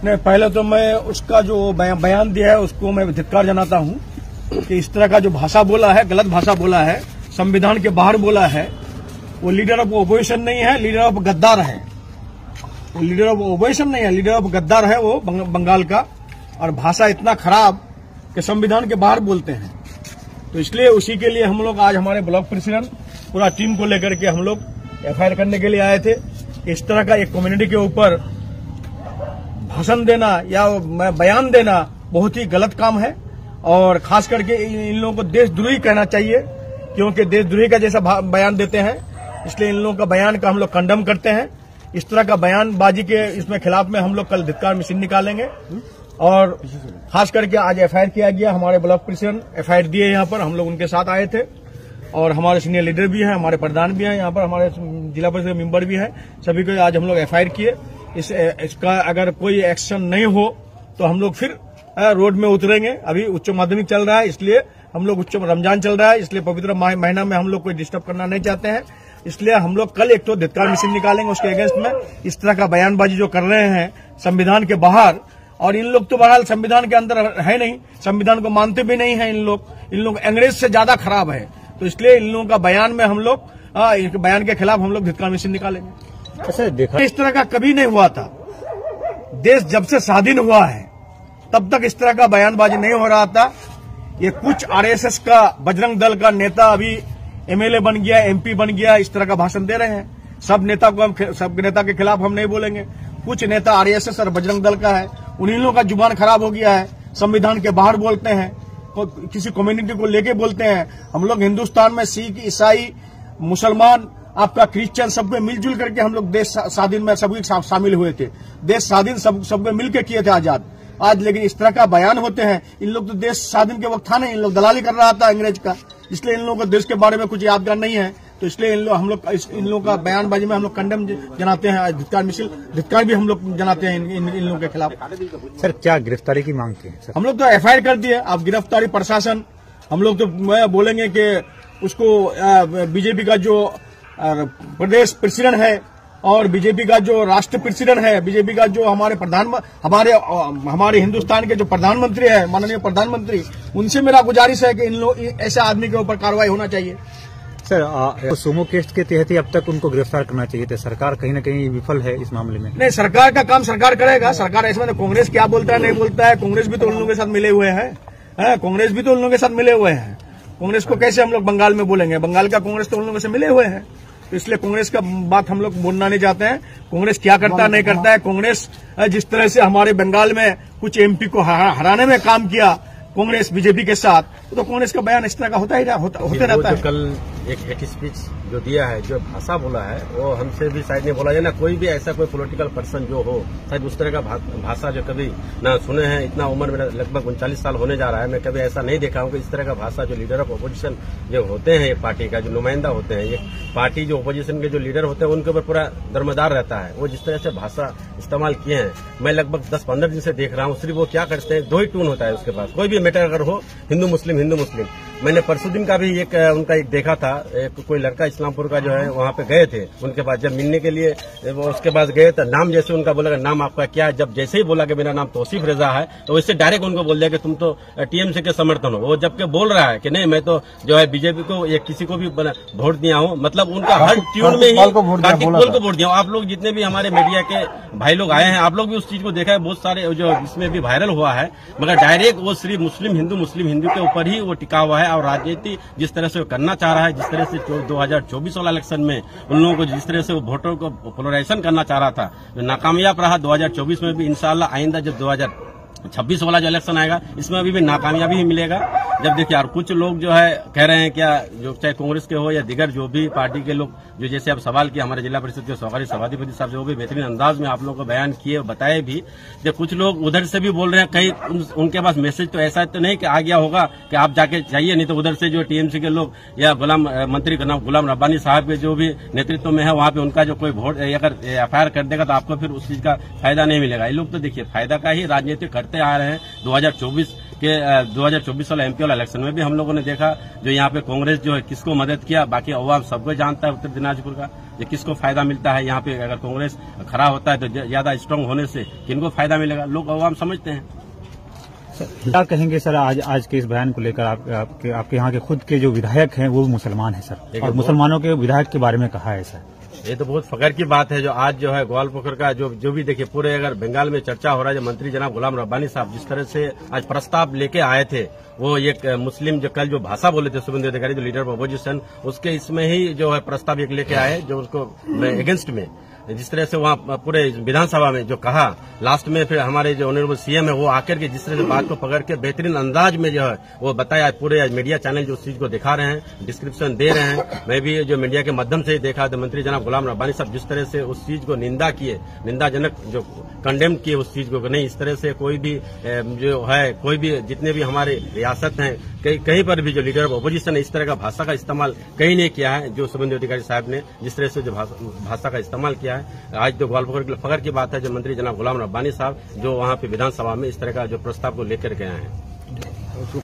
नहीं, पहले तो मैं उसका जो बयान दिया है उसको मैं धिक्कार जनाता हूं कि इस तरह का जो भाषा बोला है, गलत भाषा बोला है, संविधान के बाहर बोला है। वो लीडर ऑफ ओपोजिशन नहीं है, लीडर ऑफ गद्दार है। वो लीडर ऑफ ओपोजिशन नहीं है, लीडर ऑफ गद्दार है वो बंगाल का। और भाषा इतना खराब कि संविधान के बाहर बोलते हैं। तो इसलिए उसी के लिए हम लोग आज हमारे ब्लॉक प्रेसिडेंट पूरा टीम को लेकर के हम लोग एफआईआर करने के लिए आए थे। इस तरह का एक कम्युनिटी के ऊपर भाषण देना या बयान देना बहुत ही गलत काम है। और खास करके इन लोगों को देशद्रोही कहना चाहिए, क्योंकि देशद्रोही का जैसा बयान देते हैं। इसलिए इन लोगों का बयान का हम लोग कंडम करते हैं। इस तरह का बयानबाजी के इसमें खिलाफ में हम लोग कल धिक्कार मिशन निकालेंगे। और खास करके आज एफआईआर किया गया। हमारे ब्लॉक प्रेसिडेंट एफआईआर दिए यहाँ पर, हम लोग उनके साथ आए थे। और हमारे सीनियर लीडर भी हैं, हमारे प्रधान भी हैं यहाँ पर, हमारे जिला परिषद मेंबर भी हैं। सभी को आज हम लोग एफआईआर किए। इसका अगर कोई एक्शन नहीं हो तो हम लोग फिर रोड में उतरेंगे। अभी उच्च माध्यमिक चल रहा है, इसलिए हम लोग रमजान चल रहा है, इसलिए पवित्र महीना में हम लोग कोई डिस्टर्ब करना नहीं चाहते हैं। इसलिए हम लोग कल एक तो धिक्कार मिशन निकालेंगे उसके अगेंस्ट में। इस तरह का बयानबाजी जो कर रहे हैं संविधान के बाहर, और इन लोग तो बहरहाल संविधान के अंदर है नहीं, संविधान को मानते भी नहीं है। इन लोग अंग्रेज से ज्यादा खराब है। तो इसलिए इन लोगों का बयान में हम लोग बयान के खिलाफ हम लोग धिक्कार मिशन निकालेंगे। ऐसे देखा इस तरह का कभी नहीं हुआ था। देश जब से स्वाधीन हुआ है तब तक इस तरह का बयानबाजी नहीं हो रहा था। ये कुछ आरएसएस का, बजरंग दल का नेता अभी एमएलए बन गया, एमपी बन गया, इस तरह का भाषण दे रहे हैं। सब नेता के खिलाफ हम नहीं बोलेंगे। कुछ नेता आरएसएस और बजरंग दल का है, उन्हीं लोगों का जुबान खराब हो गया है। संविधान के बाहर बोलते हैं, किसी कम्युनिटी को लेके बोलते हैं। हम लोग हिंदुस्तान में सिख, ईसाई, मुसलमान, आपका क्रिश्चियन, सब में मिलजुल करके हम लोग देश स्वाधीन में सभी शामिल हुए थे। देश स्वाधीन सब में मिलकर किए थे आजाद। आज लेकिन इस तरह का बयान होते हैं। इन लोग तो देश स्वाधीन के वक्त था नहीं, इन लोग दलाली कर रहा था अंग्रेज का। इसलिए इन लोगों को देश के बारे में कुछ यादगार नहीं है। तो इसलिए हम लोग इन लोगों का बयानबाजी में हम लोग कंडेम जनाते हैं। धिक्कार भी हम लोग जनाते हैं इन लोगों के खिलाफ। सर, क्या गिरफ्तारी की मांग की है सर? हम लोग तो एफआईआर कर दिए। अब गिरफ्तारी प्रशासन, हम लोग तो बोलेंगे कि उसको बीजेपी का जो प्रदेश प्रेसिडेंट है और बीजेपी का जो राष्ट्र प्रेसिडेंट है, बीजेपी का जो हमारे हिंदुस्तान के जो प्रधानमंत्री है, माननीय प्रधानमंत्री, उनसे मेरा गुजारिश है कि इन लोग ऐसे आदमी के ऊपर कार्रवाई होना चाहिए। सर, सोमो केस के तहत ही अब तक उनको गिरफ्तार करना चाहिए था। सरकार कहीं न कहीं विफल है इस मामले में। नहीं, सरकार का काम सरकार करेगा। सरकार ऐसे में कांग्रेस क्या बोलता है नहीं बोलता है। कांग्रेस भी तो उन लोगों के साथ मिले हुए हैं। कांग्रेस भी तो उन लोगों के साथ मिले हुए हैं। कांग्रेस को कैसे हम लोग बंगाल में बोलेंगे? बंगाल का कांग्रेस तो उन लोगों से मिले हुए हैं। तो इसलिए कांग्रेस का बात हम लोग बोलना नहीं चाहते हैं। कांग्रेस क्या करता नहीं करता है। कांग्रेस जिस तरह से हमारे बंगाल में कुछ एमपी को हराने में काम किया कांग्रेस बीजेपी के साथ, तो कांग्रेस का बयान इस तरह का होते रहता है। कल एक हेट स्पीच जो दिया है, जो भाषा बोला है, वो हमसे भी शायद नहीं बोला जाए ना। कोई भी ऐसा कोई पॉलिटिकल पर्सन जो हो, शायद उस तरह का भाषा जो कभी ना सुने हैं। इतना उम्र मेरा लगभग 39 साल होने जा रहा है, मैं कभी ऐसा नहीं देखा हूँ कि इस तरह का भाषा जो लीडर ऑफ अपोजिशन जो होते हैं, एक पार्टी का जो नुमाइंदा होते हैं, ये पार्टी जो अपोजिशन के जो लीडर होते हैं, उनके ऊपर पूरा दरमदार रहता है। वो जिस तरह से भाषा इस्तेमाल किए हैं, मैं लगभग 10-15 दिन से देख रहा हूँ। सिर्फ वो क्या करते हैं, 2 ही टून होता है उसके पास। कोई भी मैटर अगर हो, हिंदू मुस्लिम। मैंने परसों दिन का भी उनका एक देखा था। कोई लड़का इस्लामपुर का जो है वहाँ पे गए थे उनके पास, जब मिलने के लिए वो उसके पास गए तो नाम जैसे उनका बोला, नाम आपका क्या है? जब जैसे ही बोला कि मेरा नाम तौसीफ रजा है, तो वैसे डायरेक्ट उनको बोल दिया कि तुम तो टीएमसी के समर्थन हो। वो जबकि बोल रहा है कि नहीं, मैं तो जो है बीजेपी को या किसी को भी वोट दिया हूँ। मतलब उनका हर ट्यून में ही कार्तिक पॉल को वोट दिया हूँ। आप लोग जितने भी हमारे मीडिया के भाई लोग आए हैं, आप लोग भी उस चीज को देखा है। बहुत सारे जो इसमें भी वायरल हुआ है, मगर डायरेक्ट वो सिर्फ मुस्लिम हिंदू के ऊपर ही वो टिका हुआ है। और राजनीति जिस तरह से वो करना चाह रहा है, जिस तरह से 2024 वाला इलेक्शन में उन लोगों को जिस तरह से वो वोटरों को पोलराइजेशन करना चाह रहा था, नाकामयाब रहा। 2024 में भी इंशाल्लाह आइंदा जब 2026 वाला जो इलेक्शन आएगा, इसमें अभी भी नाकामयाबी ही मिलेगा। जब देखिए यार, कुछ लोग जो है कह रहे हैं, क्या जो चाहे कांग्रेस के हो या दिगर जो भी पार्टी के लोग, जो जैसे अब सवाल किया हमारे जिला परिषद के सहकारी सभापति साहब से, वो भी बेहतरीन अंदाज में आप लोगों को बयान किए, बताए भी। जब कुछ लोग उधर से भी बोल रहे हैं, कहीं उनके पास मैसेज तो ऐसा तो नहीं कि आ गया होगा कि आप जाके चाहिए, नहीं तो उधर से जो टीएमसी के लोग या मंत्री का नाम गुलाम रब्बानी साहब के जो भी नेतृत्व में है, वहां पे उनका जो कोई वोट अगर एफआईआर कर देगा तो आपको फिर उस चीज का फायदा नहीं मिलेगा। ये लोग तो देखिए फायदा का ही राजनीति करते आ रहे हैं। 2024 कि 2024 वाला एमपी वाला इलेक्शन में भी हम लोगों ने देखा जो यहाँ पे कांग्रेस जो है किसको मदद किया, बाकी अवाम सबको जानता है उत्तर दिनाजपुर का ये किसको फायदा मिलता है। यहाँ पे अगर कांग्रेस खड़ा होता है तो ज्यादा स्ट्रांग होने से किनको फायदा मिलेगा, लोग अवाम समझते हैं। क्या कहेंगे सर आज के इस बयान को लेकर? आपके यहाँ के खुद के जो विधायक हैं वो मुसलमान हैं सर, और मुसलमानों के विधायक के बारे में कहा है सर। ये तो बहुत फख्र की बात है जो आज जो है ग्वालपोखर का जो भी देखिए पूरे अगर बंगाल में चर्चा हो रहा है, जो मंत्री जनाब गुलाम रब्बानी साहब जिस तरह से आज प्रस्ताव लेके आए थे, वो एक मुस्लिम जो कल जो भाषा बोले थे शुभेंदु अधिकारी जो लीडर ऑफ अपोजिशन, उसके इसमें ही जो है प्रस्ताव एक लेके आए जो उसको अगेंस्ट में जिस तरह से वहाँ पूरे विधानसभा में जो कहा लास्ट में, फिर हमारे जो ऑनरेबल सीएम है वो आकर के जिस तरह से बात को पकड़ के बेहतरीन अंदाज में जो है वो बताया, पूरे मीडिया चैनल जो उस चीज को दिखा रहे हैं, डिस्क्रिप्शन दे रहे हैं। मैं भी जो मीडिया के माध्यम से ही देखा तो मंत्री जनाब गुलाम रब्बानी साहब जिस तरह से उस चीज को निंदा किए, निंदाजनक जो कंडेम किए उस चीज को, नहीं इस तरह से कोई भी जो है कोई भी जितने भी हमारे रियासत हैं कहीं पर भी जो लीडर ऑफ अपोजिशन है इस तरह का भाषा का इस्तेमाल कहीं नहीं किया है। जो शुभेंदु अधिकारी साहब ने जिस तरह से जो भाषा का इस्तेमाल किया है, आज तो ग्वालपोखर के लिए फख्र की बात है जो मंत्री जनाब गुलाम रब्बानी साहब जो वहाँ पे विधानसभा में इस तरह का जो प्रस्ताव को लेकर के आए हैं।